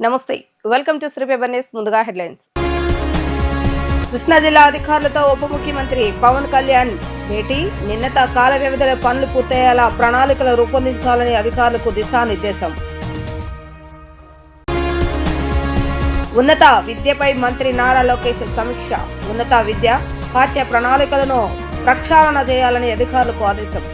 నమస్తే, welcome to Shri paper news. ముందుగా headlines. Krishna జిల్లా అధికారులతో ఉప ముఖ్యమంత్రి పవన్ కళ్యాణ్ భేటీ. నిన్నత కాల వ్యవధిలో పనులు పూర్తయ్యేలా ప్రణాళికలు రూపొందించాలని అధికారులకు దిశానిర్దేశం. ఉన్నత విద్యపై మంత్రి నారా లోకేష్ సమీక్ష. ఉన్నత విద్య పాఠ్య ప్రణాళికలను ప్రక్షాళన చేయాలని అధికారులకు ఆదేశం.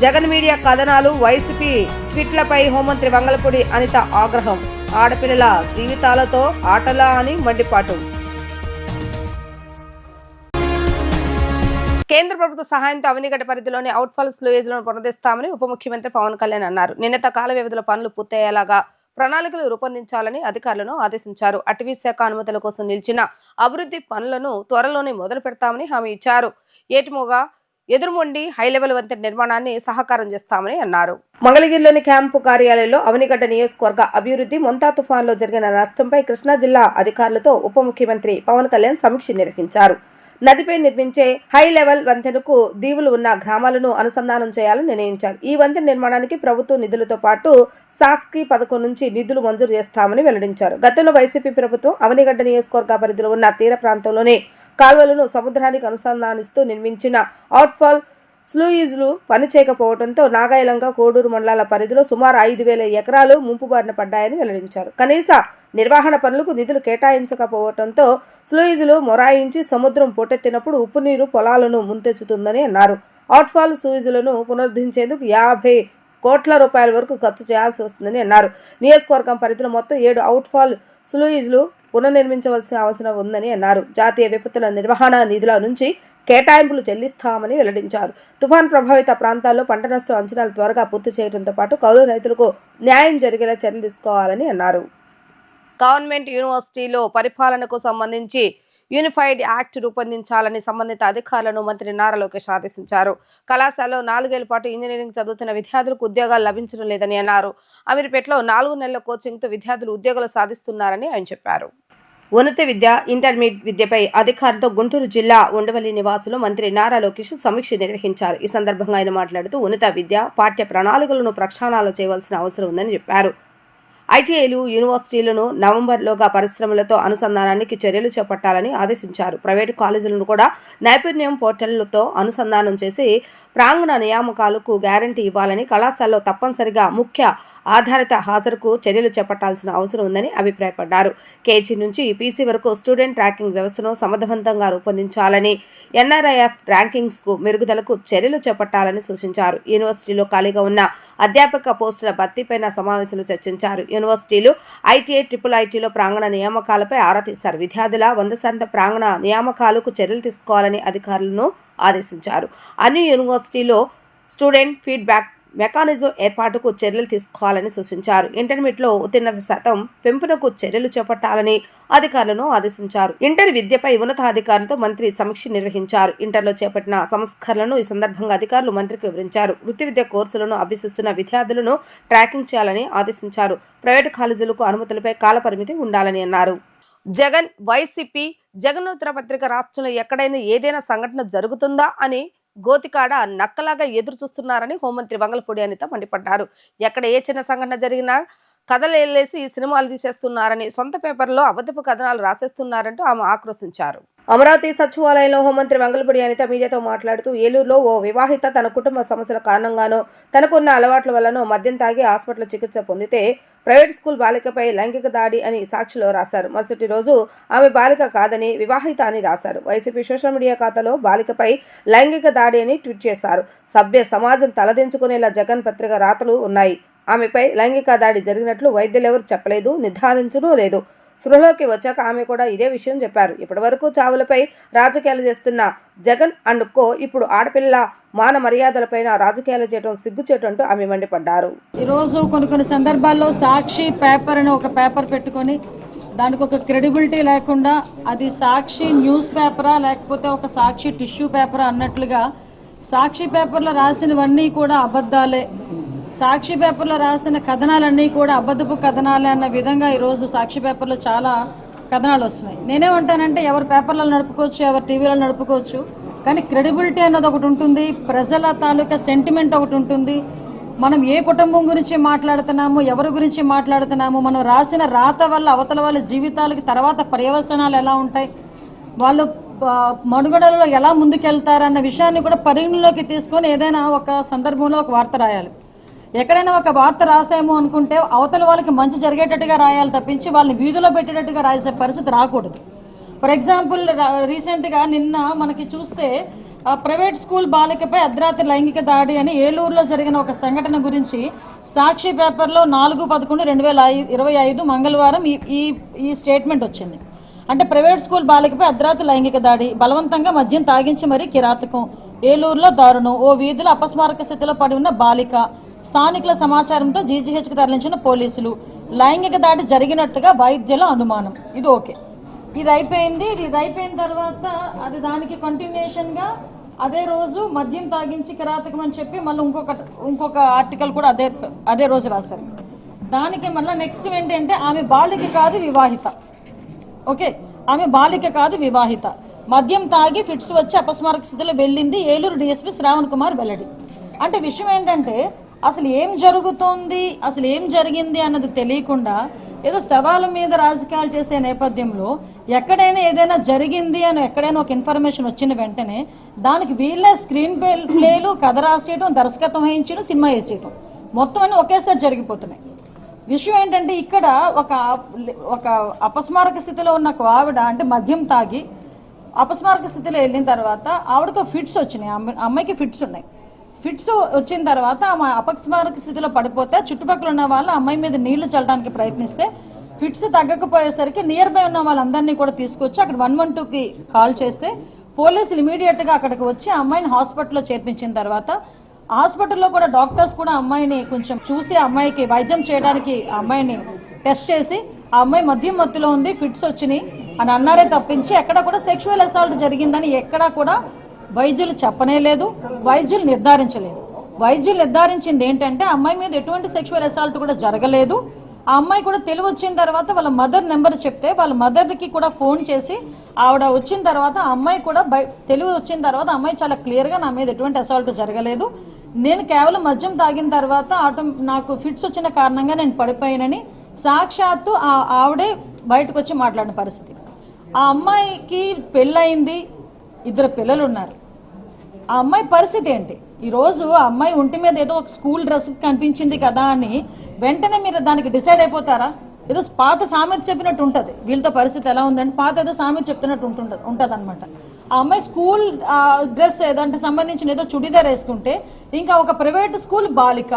జగన్ మీడియా కథనాలు, వైసీపీ ట్వీట్లపై హోంమంత్రి వంగలపూడి అనిత ఆగ్రహం. ఆడపిల్లల జీవితాలతో ఆటలా అని మండిపాటు. కేంద్ర ప్రభుత్వ సహాయంతో అవనిగడ్డ పరిధిలోని అవుట్ఫాల్ స్లూయేజ్లను పునరుద్ధరిస్తామని ఉప ముఖ్యమంత్రి పవన్ కళ్యాణ్ అన్నారు. నిన్నత కాల వ్యవధిలో పనులు పూర్తయ్యేలాగా ప్రణాళికలు రూపొందించాలని అధికారులను ఆదేశించారు. అటవీ శాఖ అనుమతుల కోసం నిలిచిన అభివృద్ధి పనులను త్వరలోనే మొదలు పెడతామని హామీ ఇచ్చారు. ఏటిమోగా ఎదురుమొండి హైలెవెల్ వంతెన నిర్మాణాన్ని సహకారం చేస్తామని అన్నారు. మంగళగిరిలోని క్యాంపు కార్యాలయంలో అవనిగడ్డ నియోజకవర్గ అభివృద్ధి, మొంతా తుఫాన్లో జరిగిన నష్టంపై కృష్ణా జిల్లా అధికారులతో ఉప ముఖ్యమంత్రి పవన్ కళ్యాణ్ సమీక్ష నిర్వహించారు. నదిపై నిర్మించే హై లెవెల్ వంతెనకు దీవులు ఉన్న గ్రామాలను అనుసంధానం చేయాలని నిర్ణయించారు. ఈ వంతెన నిర్మాణానికి ప్రభుత్వ నిధులతో పాటు శాస్కీ పథకం నుంచి నిధులు మంజూరు చేస్తామని వెల్లడించారు. గతంలో వైసీపీ ప్రభుత్వం అవనిగడ్డ నియోజకవర్గ పరిధిలో ఉన్న తీర ప్రాంతంలోనే కాల్వలను సముద్రానికి అనుసంధానిస్తూ నిర్మించిన అవుట్ఫాల్ స్లూయిజ్లు పనిచేయకపోవడంతో నాగాయలంక, కోడూరు మండలాల పరిధిలో సుమారు 5,000 ఎకరాలు ముంపు బారిన పడ్డాయని వెల్లడించారు. కనీస నిర్వహణ పనులకు నిధులు కేటాయించకపోవడంతో స్లూయిజ్లు మొరాయించి సముద్రం పోటెత్తినప్పుడు ఉప్పు నీరు పొలాలను ముంచెత్తుతుందని అన్నారు. అవుట్ఫాల్ స్లూయిజ్లను పునరుద్ధరించేందుకు 50 కోట్ల రూపాయల వరకు ఖర్చు చేయాల్సి వస్తుందని అన్నారు. నియోజకవర్గం పరిధిలో మొత్తం 7 అవుట్ఫాల్ స్లూయిజ్లు పునర్నిర్మించవలసిన అవసరం ఉందని అన్నారు. జాతీయ విపత్తుల నిర్వహణ నిధుల నుంచి కేటాయింపులు చెల్లిస్తామని వెల్లడించారు. తుఫాన్ ప్రభావిత ప్రాంతాల్లో పంట నష్టం అంచనాలు త్వరగా పూర్తి చేయడంతో పాటు కౌలు రైతులకు న్యాయం జరిగేలా చర్యలు తీసుకోవాలని అన్నారు. గవర్నమెంట్ యూనివర్సిటీలో పరిపాలనకు సంబంధించి యూనిఫైడ్ యాక్ట్ రూపొందించాలని సంబంధిత అధికారులను మంత్రి నారా లోకేష్ ఆదేశించారు. కళాశాలలో 4 ఏళ్ల పాటు ఇంజనీరింగ్ చదువుతున్న విద్యార్థులకు ఉద్యోగాలు లభించడం లేదని అన్నారు. అమీర్పేటలో 4 నెలల కోచింగ్తో విద్యార్థులు ఉద్యోగాలు సాధిస్తున్నారని ఆయన చెప్పారు. ఉన్నత విద్య, ఇంటర్మీడియట్ విద్యపై అధికారులతో గుంటూరు జిల్లా ఉండవల్లి నివాసులు మంత్రి నారా లోకేష్ సమీక్ష నిర్వహించారు. ఈ సందర్భంగా ఆయన మాట్లాడుతూ ఉన్నత విద్య పాఠ్య ప్రణాళికలను ప్రక్షాళన చేయవలసిన అవసరం ఉందని చెప్పారు. ఐటీఐలు, యూనివర్సిటీలను నవంబర్లోగా పరిశ్రమలతో అనుసంధానానికి చర్యలు చేపట్టాలని ఆదేశించారు. ప్రైవేటు కాలేజీలను కూడా నైపుణ్యం పోర్టళ్లతో అనుసంధానం చేసి ప్రాంగణ నియామకాలకు గ్యారంటీ ఇవ్వాలని, కళాశాలలో తప్పనిసరిగా ముఖ్య ఆధారిత హాజరుకు చర్యలు చేపట్టాల్సిన అవసరం ఉందని అభిప్రాయపడ్డారు. కేజీ నుంచి పీసీ వరకు స్టూడెంట్ ట్రాకింగ్ వ్యవస్థను సమర్థవంతంగా రూపొందించాలని, ఎన్ఆర్ఐఎఫ్ ర్యాంకింగ్స్ కు మెరుగుదలకు చర్యలు చేపట్టాలని సూచించారు. యూనివర్సిటీలో ఖాళీగా ఉన్న అధ్యాపక పోస్టుల భర్తీపైన సమావేశంలో చర్చించారు. యూనివర్సిటీలు, ఐటీఐ, ట్రిపుల్ ఐటీలో ప్రాంగణ నియామకాలపై ఆరా తీశారు. విద్యార్థుల 100% ప్రాంగణ నియామకాలకు చర్యలు తీసుకోవాలని అధికారులను ఆదేశించారు. అన్ని యూనివర్సిటీలో స్టూడెంట్ ఫీడ్బ్యాక్ మెకానిజం ఏర్పాటుకు చర్యలు తీసుకోవాలని సూచించారు. ఇంటర్మీడియట్లో ఉత్తీర్ణత శాతం పెంపునకు చర్యలు చేపట్టాలని అధికారులను ఆదేశించారు. ఇంటర్ విద్యపై ఉన్నతాధికారులతో మంత్రి సమీక్ష నిర్వహించారు. ఇంటర్లో చేపట్టిన సంస్కరణలను ఈ సందర్భంగా అధికారులు మంత్రికి వివరించారు. వృత్తి విద్య కోర్సులను అభ్యసిస్తున్న విద్యార్థులను ట్రాకింగ్ చేయాలని ఆదేశించారు. ప్రైవేటు కాలేజీలకు అనుమతులపై కాలపరిమితి ఉండాలని అన్నారు. జగన్, వైసీపీ జగనోత్తర పత్రిక రాష్ట్రంలో ఎక్కడైనా ఏదైనా సంఘటన జరుగుతుందా అని గోతికాడ నక్కలాగా ఎదురు చూస్తున్నారని హోంమంత్రి వంగలపూడి అనిత మండిపడ్డారు. ఎక్కడ ఏ చిన్న సంఘటన జరిగినా కథలేసి సినిమాలు తీసేస్తున్నారని, సొంత పేపర్లో అబద్ధపు కథనాలు రాసేస్తున్నారంటూ ఆమె ఆక్రోశించారు. అమరావతి సచివాలయంలో హోంమంత్రి వంగలపూడి అనిత మీడియాతో మాట్లాడుతూ, ఏలూరులో ఓ వివాహిత తన కుటుంబ సమస్యల కారణంగానో తనకున్న అలవాట్ల వల్లనో మద్యం తాగి హాస్పిటల్ చికిత్స పొందితే ప్రైవేట్ స్కూల్ బాలికపై లైంగిక దాడి అని సాక్షిలో రాశారు. మరుసటి రోజు ఆమె బాలిక కాదని, వివాహిత అని రాశారు. వైసీపీ సోషల్ మీడియా ఖాతాలో బాలికపై లైంగిక దాడి అని ట్వీట్ చేశారు. సభ్య సమాజం తలదించుకునేలా జగన్ పత్రిక రాతలు ఉన్నాయి. ఆమెపై లైంగిక దాడి జరిగినట్లు వైద్యులెవరు చెప్పలేదు, నిర్ధారించడం లేదు. స్పృహలోకి వచ్చాక ఆమె కూడా ఇదే విషయం చెప్పారు. ఇప్పటి వరకు చావులపై రాజకీయాలు చేస్తున్న జగన్ అండ్ కో ఇప్పుడు ఆడపిల్ల మాన మర్యాదలపైన రాజకీయాలు చేయడం సిగ్గుచేటంటూ ఆమె మండిపడ్డారు. ఈరోజు కొన్ని సందర్భాల్లో సాక్షి పేపర్ అని ఒక పేపర్ పెట్టుకొని దానికి ఒక క్రెడిబిలిటీ లేకుండా అది సాక్షి న్యూస్ పేపరా లేకపోతే ఒక సాక్షి టిష్యూ పేపరా అన్నట్లుగా సాక్షి పేపర్లో రాసినవన్నీ కూడా అబద్ధాలే, సాక్షి పేపర్లో రాసిన కథనాలన్నీ కూడా అబద్ధపు కథనాలే అన్న విధంగా ఈరోజు సాక్షి పేపర్లో చాలా కథనాలు వస్తున్నాయి. నేనేమంటానంటే ఎవరు పేపర్లలో నడుపుకోవచ్చు, ఎవరు టీవీలో నడుపుకోవచ్చు, కానీ క్రెడిబిలిటీ అన్నది ఒకటి ఉంటుంది, ప్రజల తాలూకా సెంటిమెంట్ ఒకటి ఉంటుంది, మనం ఏ కుటుంబం గురించి మాట్లాడుతున్నాము, ఎవరి గురించి మాట్లాడుతున్నాము, మనం రాసిన రాత వల్ల అవతల వాళ్ళ జీవితాలకి తర్వాత పర్యవసనాలు ఎలా ఉంటాయి, వాళ్ళు మనుగడలో ఎలా ముందుకెళ్తారన్న విషయాన్ని కూడా పరిగణలోకి తీసుకొని ఏదైనా ఒక సందర్భంలో ఒక వార్త రాయాలి. ఎక్కడైనా ఒక వార్త రాసాము అనుకుంటే అవతల వాళ్ళకి మంచి జరిగేటట్టుగా రాయాలి తప్పించి వాళ్ళని వీధిలో పెట్టేటట్టుగా రాసే పరిస్థితి రాకూడదు. ఫర్ ఎగ్జాంపుల్ రీసెంట్గా నిన్న మనకి చూస్తే ప్రైవేట్ స్కూల్ బాలికపై అర్ధరాత్రి లైంగిక దాడి అని ఏలూరులో జరిగిన ఒక సంఘటన గురించి సాక్షి పేపర్లో 4/11/2025 మంగళవారం ఈ స్టేట్మెంట్ వచ్చింది. అంటే ప్రైవేట్ స్కూల్ బాలికపై అర్ధరాత్రి లైంగిక దాడి, బలవంతంగా మద్యం తాగించి మరీ కిరాతకం, ఏలూరులో దారుణం, ఓ వీధిలో అపస్మారక స్థితిలో పడి ఉన్న బాలిక, స్థానికుల సమాచారంతో జీజీహెచ్కి తరలించిన పోలీసులు, లైంగిక దాడి జరిగినట్టుగా వైద్యుల అనుమానం. ఇది ఓకే, ఇది అయిపోయింది. ఇది అయిపోయిన తర్వాత అది దానికి కంటిన్యూషన్గా అదే రోజు మద్యం తాగించి కిరాతకం అని చెప్పి మళ్ళీ ఇంకొక ఆర్టికల్ కూడా అదే రోజు రాశారు. దానికి మళ్ళీ నెక్స్ట్ ఏంటంటే ఆమె బాలిక కాదు వివాహిత. ఓకే, ఆమె బాలిక కాదు వివాహిత, మద్యం తాగి ఫిట్స్ వచ్చి అపస్మారక స్థితిలో వెళ్ళింది, ఏలూరు డిఎస్పీ శ్రావణ్ కుమార్ వెల్లడి. అంటే విషయం ఏంటంటే అసలు ఏం జరుగుతోంది, అసలు ఏం జరిగింది అన్నది తెలియకుండా ఏదో సవాళ్ళ మీద రాజకీయాలు చేసే నేపథ్యంలో ఎక్కడైనా ఏదైనా జరిగింది అని ఎక్కడైనా ఒక ఇన్ఫర్మేషన్ వచ్చిన వెంటనే దానికి వీళ్ళే స్క్రీన్ ప్లేలు, కథ రాసేయడం, దర్శకత్వం వహించడం, సినిమా వేసేయడం, మొత్తం అన్నీ ఒకేసారి జరిగిపోతున్నాయి. విషయం ఏంటంటే ఇక్కడ ఒక అపస్మారక స్థితిలో ఉన్న ఒక ఆవిడ, అంటే మద్యం తాగి అపస్మారక స్థితిలో వెళ్ళిన తర్వాత ఆవిడకు ఫిట్స్ వచ్చినాయి, అమ్మాయికి ఫిట్స్ ఉన్నాయి. ఫిట్స్ వచ్చిన తర్వాత ఆమె అపస్మారక స్థితిలో పడిపోతే చుట్టుపక్కల ఉన్న వాళ్ళు అమ్మాయి మీద నీళ్లు చల్లడానికి ప్రయత్నిస్తే ఫిట్స్ తగ్గకపోయేసరికి నియర్ బై ఉన్న వాళ్ళందరినీ కూడా తీసుకొచ్చి అక్కడ 112కి కాల్ చేస్తే పోలీసులు ఇమీడియట్గా అక్కడికి వచ్చి ఆ అమ్మాయిని హాస్పిటల్లో చేర్పించిన తర్వాత హాస్పిటల్లో కూడా డాక్టర్స్ కూడా అమ్మాయిని కొంచెం చూసి అమ్మాయికి వైద్యం చేయడానికి ఆ అమ్మాయిని టెస్ట్ చేసి ఆ అమ్మాయి మద్యం మత్తులో ఉంది, ఫిట్స్ వచ్చినాయి అని అన్నారే తప్పించి ఎక్కడ కూడా సెక్షువల్ అసాల్ట్ జరిగిందని ఎక్కడా కూడా వైద్యులు చెప్పనే లేదు, వైద్యులు నిర్ధారించలేదు. వైద్యులు నిర్ధారించింది ఏంటంటే అమ్మాయి మీద ఎటువంటి సెక్షువల్ అసాల్ట్ కూడా జరగలేదు. ఆ అమ్మాయి కూడా తెలివి వచ్చిన తర్వాత వాళ్ళ మదర్ నెంబర్ చెప్తే వాళ్ళ మదర్కి కూడా ఫోన్ చేసి ఆవిడ వచ్చిన తర్వాత ఆ అమ్మాయి కూడా తెలివి వచ్చిన తర్వాత అమ్మాయి చాలా క్లియర్గా నా మీద ఎటువంటి అసాల్ట్ జరగలేదు, నేను కేవలం మద్యం తాగిన తర్వాత నాకు ఫిట్స్ వచ్చిన కారణంగా నేను పడిపోయానని సాక్షాత్తు ఆవిడే బయటకు వచ్చి మాట్లాడిన పరిస్థితి. ఆ అమ్మాయికి పెళ్ళయింది, 2 పిల్లలు ఉన్నారు. ఆ అమ్మాయి పరిస్థితి ఏంటి? ఈరోజు ఆ అమ్మాయి ఒంటి మీద ఏదో ఒక స్కూల్ డ్రెస్ కనిపించింది కదా అని వెంటనే మీరు దానికి డిసైడ్ అయిపోతారా? ఏదో పాత సామెత చెప్పినట్టు ఉంటుంది, వీళ్ళతో పరిస్థితి ఎలా ఉందంటే పాత ఏదో సామెత చెప్తున్నట్టు ఉంటుంది అనమాట. ఆ అమ్మాయి స్కూల్ డ్రెస్ ఏదంటే సంబంధించిన ఏదో చుడిదార్ వేసుకుంటే ఇంకా ఒక ప్రైవేట్ స్కూల్ బాలిక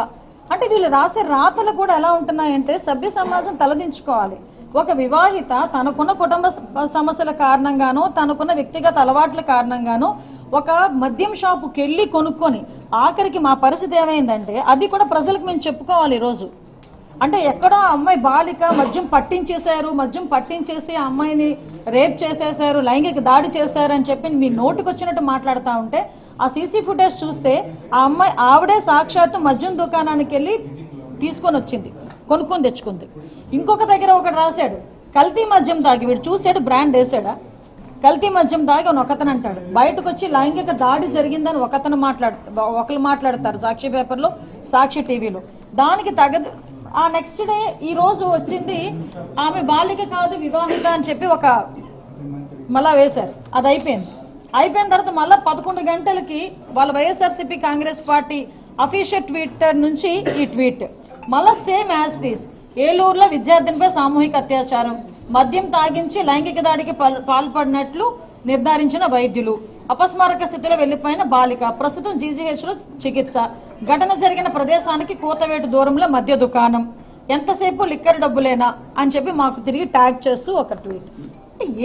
అంటే వీళ్ళు రాసే రాతలు కూడా ఎలా ఉంటున్నాయంటే సభ్య సమాజం తలదించుకోవాలి. ఒక వివాహిత తనకున్న కుటుంబ సమస్యల కారణంగానో తనకున్న వ్యక్తిగత అలవాట్ల కారణంగానో ఒక మద్యం షాపుకి వెళ్ళి కొనుక్కొని ఆఖరికి మా పరిస్థితి ఏమైందంటే అది కూడా ప్రజలకు మేము చెప్పుకోవాలి ఈరోజు. అంటే ఎక్కడో అమ్మాయి బాలిక మద్యం పట్టించేసి ఆ అమ్మాయిని రేప్ చేసేసారు, లైంగిక దాడి చేశారు అని చెప్పి మీ నోటికి వచ్చినట్టు మాట్లాడుతూ ఉంటే ఆ సీసీ ఫుటేజ్ చూస్తే ఆ అమ్మాయి ఆవిడే సాక్షాత్తు మద్యం దుకాణానికి వెళ్ళి తీసుకొని వచ్చింది, కొనుక్కొని తెచ్చుకుంది. ఇంకొక దగ్గర ఒకటి రాశాడు కల్తీ మద్యం తాగి, వీడు చూసాడు బ్రాండ్ వేసాడా, కల్తీ మద్యం తాగి అని ఒకతను అంటాడు, బయటకు వచ్చి లైంగిక దాడి జరిగిందని ఒకరు మాట్లాడతారు సాక్షి పేపర్లో, సాక్షి టీవీలో. దానికి తగదు ఆ నెక్స్ట్ డే ఈ రోజు వచ్చింది ఆమె బాలిక కాదు వివాహిత అని చెప్పి ఒక మళ్ళా వేశారు. అది అయిపోయిన తర్వాత మళ్ళీ 11 గంటలకి వాళ్ళ YSRCP Congress party official Twitter నుంచి ఈ ట్వీట్ మళ్ళీ సేమ్ యాజ్ ఇట్ ఈస్. ఏలూరులో విద్యార్థినిపై సామూహిక అత్యాచారం, మద్యం తాగించి లైంగిక దాడికి పాల్పడినట్లు నిర్ధారించిన వైద్యులు, అపస్మారక స్థితిలో వెళ్లిపోయిన బాలిక ప్రస్తుతం జీజీహెచ్లో చికిత్స, ఘటన జరిగిన ప్రదేశానికి కోతవేటు దూరంలో మద్య దుకాణం, ఎంతసేపు లిక్కర్ డబ్బులేనా అని చెప్పి మాకు తిరిగి ట్యాగ్ చేస్తూ ఒక ట్వీట్.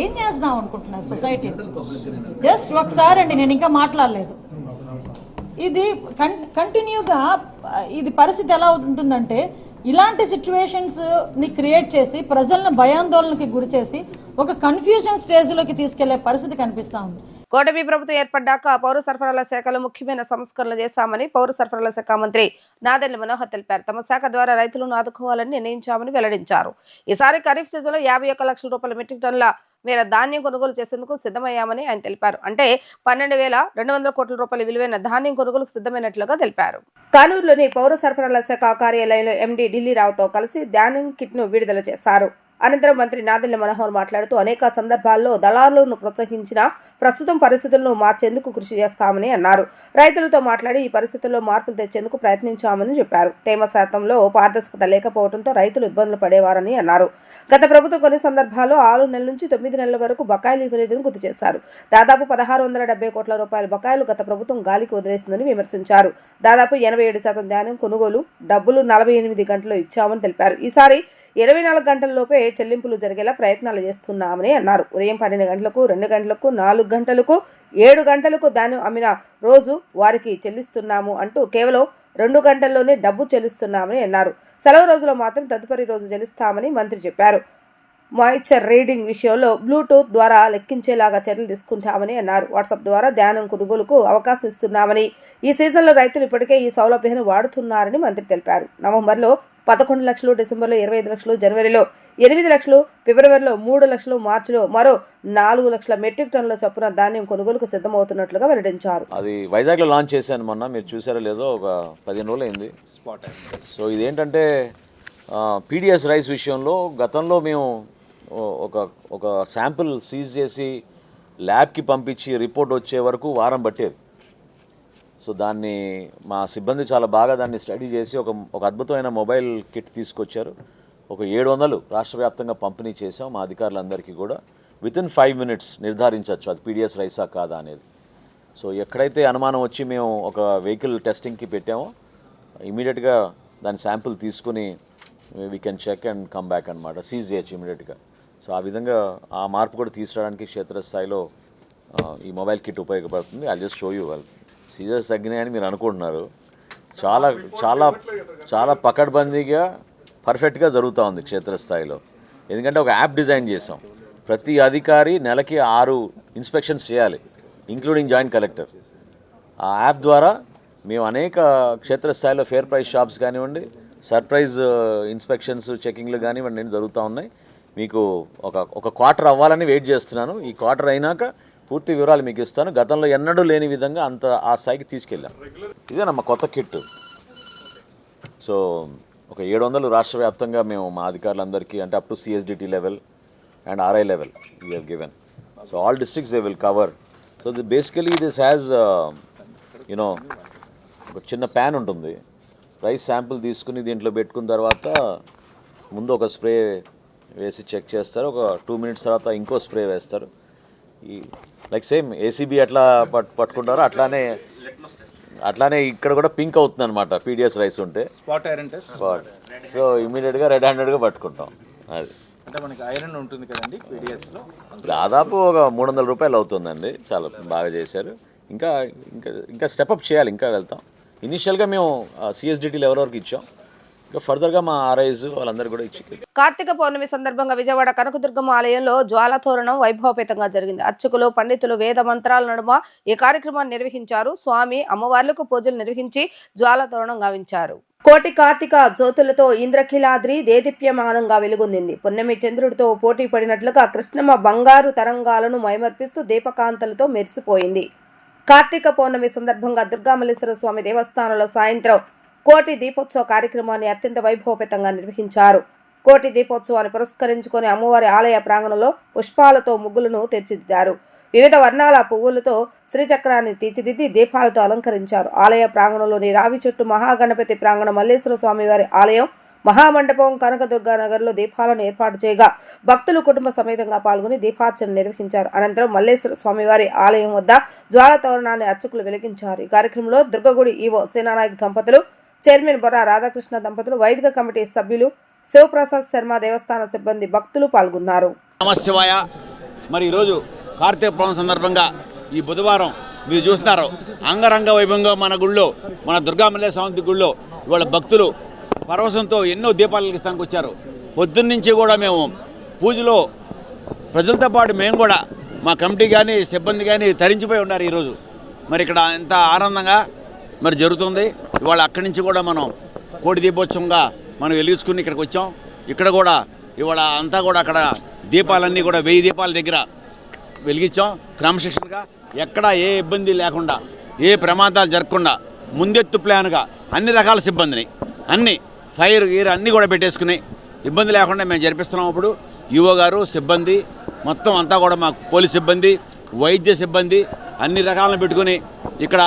ఏం చేద్దాం అనుకుంటున్నారు సొసైటీ? జస్ట్ ఒకసారి అండి, నేను ఇంకా మాట్లాడలేదు. ఇది కంటిన్యూగా ఇది పరిస్థితి ఎలా ఉంటుందంటే ఇలాంటి సిచ్యువేషన్స్ని క్రియేట్ చేసి ప్రజలను భయాందోళనకి గురి చేసి ఒక కన్ఫ్యూజన్ స్టేజ్లోకి తీసుకెళ్లే పరిస్థితి కనిపిస్తూ ఉంది. కూటమి ప్రభుత్వం ఏర్పడ్డాక పౌర సరఫరాల శాఖలో ముఖ్యమైన సంస్కరణలు చేశామని పౌర సరఫరాల శాఖ మంత్రి నాదెండ్ల మనోహర్ తెలిపారు. తమ శాఖ ద్వారా రైతులను ఆదుకోవాలని నిర్ణయించామని వెల్లడించారు. ఈసారి ఖరీఫ్ సీజన్లో 51 లక్షల రూపాయల మెట్రిక్ టన్నుల మేర ధాన్యం కొనుగోలు చేసేందుకు సిద్ధమయ్యామని ఆయన తెలిపారు. అంటే 12,200 కోట్ల రూపాయల విలువైన ధాన్యం కొనుగోలుకు సిద్ధమైనట్లుగా తెలిపారు. కానూరులోని పౌర సరఫరాల శాఖ కార్యాలయంలో ఎండీ ఢిల్లీరావుతో కలిసి ధాన్యం కిట్ ను విడుదల చేశారు. అనంతరం మంత్రి నాదెళ్ల మనోహర్ మాట్లాడుతూ అనేక సందర్భాల్లో దళారులను ప్రోత్సహించిన ప్రస్తుతం పరిస్థితులను మార్చేందుకు కృషి చేస్తామని అన్నారు. రైతులతో మాట్లాడి ఈ పరిస్థితుల్లో మార్పులు తెచ్చేందుకు ప్రయత్నించామని చెప్పారు. తేమ శాతంలో పారదర్శకత లేకపోవడంతో రైతులు ఇబ్బందులు పడేవారని అన్నారు. గత ప్రభుత్వం కొన్ని సందర్భాల్లో 6 నెలల నుంచి 9 నెలల వరకు బకాయిలు ఇవ్వలేదని గుర్తు చేశారు. దాదాపు 1670 కోట్ల రూపాయల బకాయిలు గత ప్రభుత్వం గాలికి వదిలేసిందని విమర్శించారు. దాదాపు 87% ధాన్యం కొనుగోలు డబ్బులు 48 గంటల్లో ఇచ్చామని తెలిపారు. ఈసారి 24 గంటల్లోపే చెల్లింపులు జరిగేలా ప్రయత్నాలు చేస్తున్నామని అన్నారు. ఉదయం 12 గంటలకు, 2 గంటలకు, 4 గంటలకు, 7 గంటలకు ధాన్యం అమ్మిన రోజు వారికి చెల్లిస్తున్నాము అంటూ కేవలం 2 గంటల్లోనే డబ్బు చెల్లిస్తున్నామని అన్నారు. సెలవు రోజులో మాత్రం తదుపరి రోజు చెల్లిస్తామని మంత్రి చెప్పారు. మాయిశ్చర్ రీడింగ్ విషయంలో బ్లూటూత్ ద్వారా లెక్కించేలాగా చర్యలు తీసుకుంటామని అన్నారు. వాట్సాప్ ద్వారా ధాన్యం కొనుగోలుకు అవకాశం ఇస్తున్నామని, ఈ సీజన్లో రైతులు ఇప్పటికే ఈ సౌలభ్యాన్ని వాడుతున్నారని మంత్రి తెలిపారు. నవంబర్లో 11 లక్షలు, డిసెంబర్లో 25 లక్షలు, జనవరిలో 8 లక్షలు, ఫిబ్రవరిలో 3 లక్షలు, మార్చిలో మరో 4 లక్షల మెట్రిక్ టన్నుల చొప్పున ధాన్యం కొనుగోలుకు సిద్ధమవుతున్నట్లుగా వెల్లడించారు. అది వైజాగ్లో లాంచ్ చేశాను మొన్న, మీరు చూసారో లేదో, ఒక 15 రోజులు అయింది. సో ఇదేంటంటే పీడిఎస్ రైస్ విషయంలో గతంలో మేము ఒక శాంపుల్ సీజ్ చేసి ల్యాబ్కి పంపించి రిపోర్ట్ వచ్చే వరకు వారం పట్టేది. సో దాన్ని మా సిబ్బంది చాలా బాగా దాన్ని స్టడీ చేసి ఒక అద్భుతమైన మొబైల్ కిట్ తీసుకొచ్చారు. ఒక 700 రాష్ట్ర వ్యాప్తంగా పంపిణీ చేసాం. మా అధికారులందరికీ కూడా వితిన్ 5 minutes నిర్ధారించవచ్చు అది పీడిఎస్ రైసా కాదా అనేది. సో ఎక్కడైతే అనుమానం వచ్చి మేము ఒక వెహికల్ టెస్టింగ్కి పెట్టామో ఇమీడియట్గా దాని శాంపుల్ తీసుకుని we can check and come back అనమాట, సీజ్ చేయొచ్చు ఇమీడియట్గా. సో ఆ విధంగా ఆ మార్పు కూడా తీసుకురావడానికి క్షేత్రస్థాయిలో ఈ మొబైల్ కిట్ ఉపయోగపడుతుంది. I just show you. Seizures తగ్గినాయని మీరు అనుకుంటున్నారు, చాలా చాలా చాలా పకడ్బందీగా పర్ఫెక్ట్గా జరుగుతూ ఉంది క్షేత్రస్థాయిలో. ఎందుకంటే ఒక యాప్ డిజైన్ చేసాం. ప్రతి అధికారి నెలకి 6 ఇన్స్పెక్షన్స్ చేయాలి, ఇంక్లూడింగ్ జాయింట్ కలెక్టర్. ఆ యాప్ ద్వారా మేము అనేక క్షేత్రస్థాయిలో ఫేర్ ప్రైస్ షాప్స్ కానివ్వండి, సర్ప్రైజ్ ఇన్స్పెక్షన్స్, చెకింగ్లు కానివ్వండి జరుగుతూ ఉన్నాయి. మీకు ఒక క్వార్టర్ అవ్వాలని వెయిట్ చేస్తున్నాను. ఈ క్వార్టర్ అయినాక పూర్తి వివరాలు మీకు ఇస్తాను. గతంలో ఎన్నడూ లేని విధంగా ఆ స్థాయికి తీసుకెళ్ళాం. ఇదేనమ్మా కొత్త కిట్. సో ఒక 700 రాష్ట్ర వ్యాప్తంగా మేము మా అధికారులందరికీ, అంటే up to CSDT level and RI level we have given. So all districts they will cover. So basically this has you know ఒక చిన్న ప్యాన్ ఉంటుంది. రైస్ శాంపుల్ తీసుకుని దీంట్లో పెట్టుకున్న తర్వాత ముందు ఒక స్ప్రే వేసి చెక్ చేస్తారు. ఒక 2 minutes తర్వాత ఇంకో స్ప్రే వేస్తారు. ఈ లైక్ సేమ్ ACB ఎట్లా పట్టుకుంటారో అట్లానే ఇక్కడ కూడా పింక్ అవుతుంది అనమాట పీడిఎస్ రైస్ ఉంటే. స్పాట్. సో ఇమీడియట్గా రెడ్ హ్యాండెడ్గా పట్టుకుంటాం. అది అంటే మనకి ఐరన్ ఉంటుంది కదండి పీడిఎస్లో. దాదాపు ఒక 300 రూపాయలు అవుతుందండి. చాలా బాగా చేశారు. ఇంకా స్టెప్అప్ చేయాలి, ఇంకా వెళ్తాం. ఇనిషియల్గా మేము CSDT లెవెల్ వరకు ఇచ్చాం. ఇంకా ఫర్దర్గా మా RIs వాళ్ళందరూ కూడా ఇచ్చి. కార్తీక పౌర్ణమి సందర్భంగా విజయవాడ కనకదుర్గమ్మ ఆలయంలో జ్వాలతోరణం వైభవపేతంగా జరిగింది. అర్చకులు, పండితులు వేద మంత్రాల నడుమ ఈ కార్యక్రమాన్ని నిర్వహించారు. స్వామి అమ్మవార్లకు పూజలు నిర్వహించి జ్వాలతోరణం గావించారు. కోటి కార్తీక జ్యోతులతో ఇంద్రకీలాద్రి దేదీప్యమానంగా వెలుగొందింది. పున్నమి చంద్రుడితో పోటీ పడినట్లుగా కృష్ణమ్మ బంగారు తరంగాలను మైమర్పిస్తూ దీపకాంతలతో మెరిసిపోయింది. కార్తీక పౌర్ణమి సందర్భంగా దుర్గామల్లేశ్వర స్వామి దేవస్థానంలో సాయంత్రం కోటి దీపోత్సవ కార్యక్రమాన్ని అత్యంత వైభవపేతంగా నిర్వహించారు. కోటి దీపోత్సవాన్ని పురస్కరించుకొని అమ్మవారి ఆలయ ప్రాంగణంలో పుష్పాలతో ముగ్గులను తీర్చిదిద్దారు. వివిధ వర్ణాల పువ్వులతో శ్రీచక్రాన్ని తీర్చిదిద్ది దీపాలతో అలంకరించారు. ఆలయ ప్రాంగణంలోని రావి చెట్టు, మహాగణపతి ప్రాంగణం, మల్లేశ్వర స్వామివారి ఆలయం, మహామండపం, కనకదుర్గానగర్లో దీపాలను ఏర్పాటు చేయగా భక్తులు కుటుంబ సమేతంగా పాల్గొని దీపార్చన నిర్వహించారు. అనంతరం మల్లేశ్వర స్వామివారి ఆలయం వద్ద జ్వాల తోరణాన్ని అర్చకులు వెలిగించారు. ఈ కార్యక్రమంలో దుర్గగుడి ఈవో సేనానాయక్ దంపతులు, చైర్మన్ బొర్రా రాధాకృష్ణ దంపతులు, వైదిక కమిటీ సభ్యులు, శివప్రసాద్ శర్మ దేవస్థాన సిబ్బంది, భక్తులు పాల్గొన్నారు. నమశివాయ. మరి ఈరోజు కార్తీక పౌర్ణమి సందర్భంగా ఈ బుధవారం మీరు చూస్తున్నారు అంగరంగ వైభవంగా మన గుళ్ళో, మన దుర్గామల్లేశ్వర స్వామి గుళ్ళో ఇవాళ భక్తులు పరవశంతో ఎన్నో దీపాలు వెలిగిస్తానికి వచ్చారు. పొద్దున్నుంచి కూడా మేము పూజలో ప్రజలతో పాటు మేము కూడా మా కమిటీ కానీ సిబ్బంది కానీ తరించిపోయి ఉన్నారు ఈరోజు. మరి ఇక్కడ ఎంత ఆనందంగా మరి జరుగుతుంది. ఇవాళ అక్కడి నుంచి కూడా మనం కోటి దీపోత్సవంగా మనం వెలిగించుకుని ఇక్కడికి వచ్చాం. ఇక్కడ కూడా ఇవాళ అంతా కూడా అక్కడ దీపాలన్నీ కూడా 1000 దీపాల దగ్గర వెలిగించాం. క్రమశిక్షణగా ఎక్కడా ఏ ఇబ్బంది లేకుండా, ఏ ప్రమాదాలు జరగకుండా ముందెత్తు ప్లాన్గా అన్ని రకాల సిబ్బందిని, అన్ని ఫైర్ గీర్ అన్నీ కూడా పెట్టేసుకుని ఇబ్బంది లేకుండా మేము జరిపిస్తున్నాం. ఇప్పుడు ఈఓ గారు, సిబ్బంది మొత్తం అంతా కూడా మా పోలీస్ సిబ్బంది, వైద్య సిబ్బంది అన్ని రకాలను పెట్టుకుని ఇక్కడ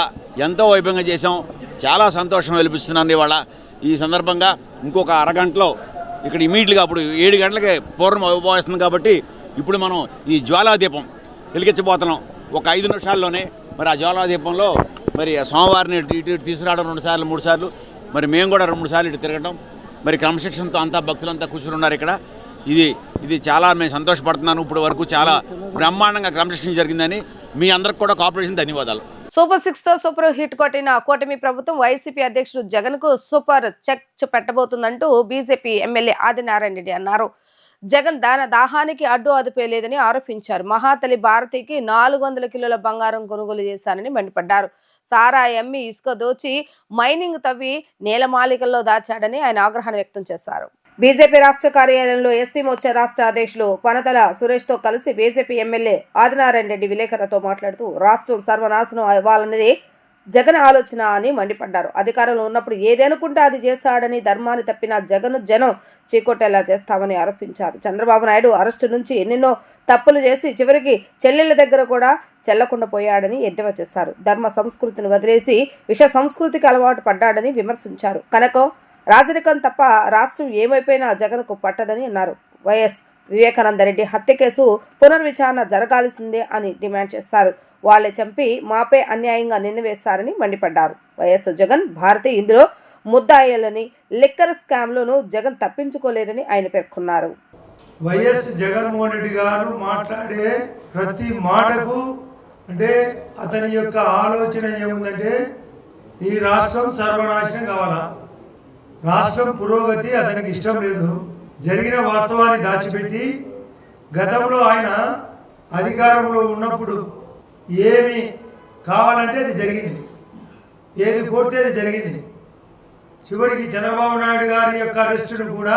ఎంతో వైభవంగా చేసాం. చాలా సంతోషం వెలిపిస్తున్నాను ఇవాళ. ఈ సందర్భంగా ఇంకొక అరగంటలో ఇక్కడ ఇమీడియట్గా అప్పుడు 7 గంటలకే పూర్వం అయిపోతుంది కాబట్టి ఇప్పుడు మనం ఈ జ్వాలాదీపం వెలిగించబోతున్నాం ఒక 5 నిమిషాల్లోనే. మరి ఆ జ్వాలాదీపంలో మరి సోమవారిని ఇటు తీసుకురావడం 2 సార్లు 3 సార్లు, మరి మేము కూడా 2-3 సార్లు ఇటు తిరగడం, మరి క్రమశిక్షణతో అంతా భక్తులంతా కూర్చుని ఉన్నారు ఇక్కడ. ఇది చాలా మేము సంతోషపడుతున్నాను. ఇప్పుడు వరకు చాలా బ్రహ్మాండంగా క్రమశిక్షణ జరిగిందని మీ అందరికి కూడా కోఆపరేషన్ ధన్యవాదాలు. సూపర్ 6 తో సూపర్ హిట్ కొట్టిన కూటమి ప్రభుత్వం వైసీపీ అధ్యక్షుడు జగన్ కు సూపర్ చెక్ పెట్టబోతుందంటూ బీజేపీ ఎమ్మెల్యే ఆదినారాయణ రెడ్డి అన్నారు. జగన్ దాహానికి అడ్డు అదుపే లేదని ఆరోపించారు. మహాతల్లి భారతికి 400 కిలోల బంగారం కొనుగోలు చేశానని మండిపడ్డారు. సారా ఎమ్మి ఇసుక దోచి మైనింగ్ తవ్వి నేలమాళికల్లో దాచాడని ఆయన ఆగ్రహాన్ని వ్యక్తం చేశారు. బీజేపీ రాష్ట్ర కార్యాలయంలో ఎస్సీ మోర్చా రాష్ట్ర అధ్యక్షులు పనతల సురేష్ తో కలిసి బీజేపీ ఎమ్మెల్యే ఆదినారాయణ రెడ్డి విలేకరులతో మాట్లాడుతూ రాష్ట్రం సర్వనాశనం అవ్వాలన్నది జగన్ ఆలోచన అని మండిపడ్డారు. అధికారంలో ఉన్నప్పుడు ఏదనుకుంటే అది చేస్తాడని, ధర్మాన్ని తప్పిన జనం చీకొట్టేలా చేస్తామని ఆరోపించారు. చంద్రబాబు నాయుడు అరెస్టు నుంచి ఎన్నెన్నో తప్పులు చేసి చివరికి చెల్లెళ్ల దగ్గర కూడా చెల్లకుండా పోయాడని ఎద్దేవా చేశారు. ధర్మ సంస్కృతిని వదిలేసి విష సంస్కృతికి అలవాటు పడ్డాడని విమర్శించారు. కనుక రాజరికం తప్ప రాష్ట్రం ఏమైపోయినా జగన్కు పట్టదని అన్నారు. వైఎస్ వివేకానందరెడ్డి హత్య కేసు పునర్విచారణ జరగాల్సిందే అని డిమాండ్ చేశారు. వాళ్లే చంపి మాపై అన్యాయంగా నిందవేశారని మండిపడ్డారు. వైఎస్ జగన్ భారతి ఇందులో ముద్దాయిలని, లిక్కర్ స్కామ్లోనూ జగన్ తప్పించుకోలేదని ఆయన పేర్కొన్నారు. వైఎస్ జగన్మోహన్ రెడ్డి గారు మాట్లాడే ప్రతి మాటకు అంటే అతని యొక్క ఆలోచన ఏముందంటే ఈ రాష్ట్రం సర్వనాశనం కావాలా, రాష్ట్రం పురోగతి అతనికి ఇష్టం లేదు. జరిగిన వాస్తవాన్ని దాచిపెట్టి గతంలో ఆయన అధికారంలో ఉన్నప్పుడు ఏమి కావాలంటే అది జరిగింది, ఏది కోరితే అది జరిగింది. చివరికి చంద్రబాబు నాయుడు గారి యొక్క అరెస్టును కూడా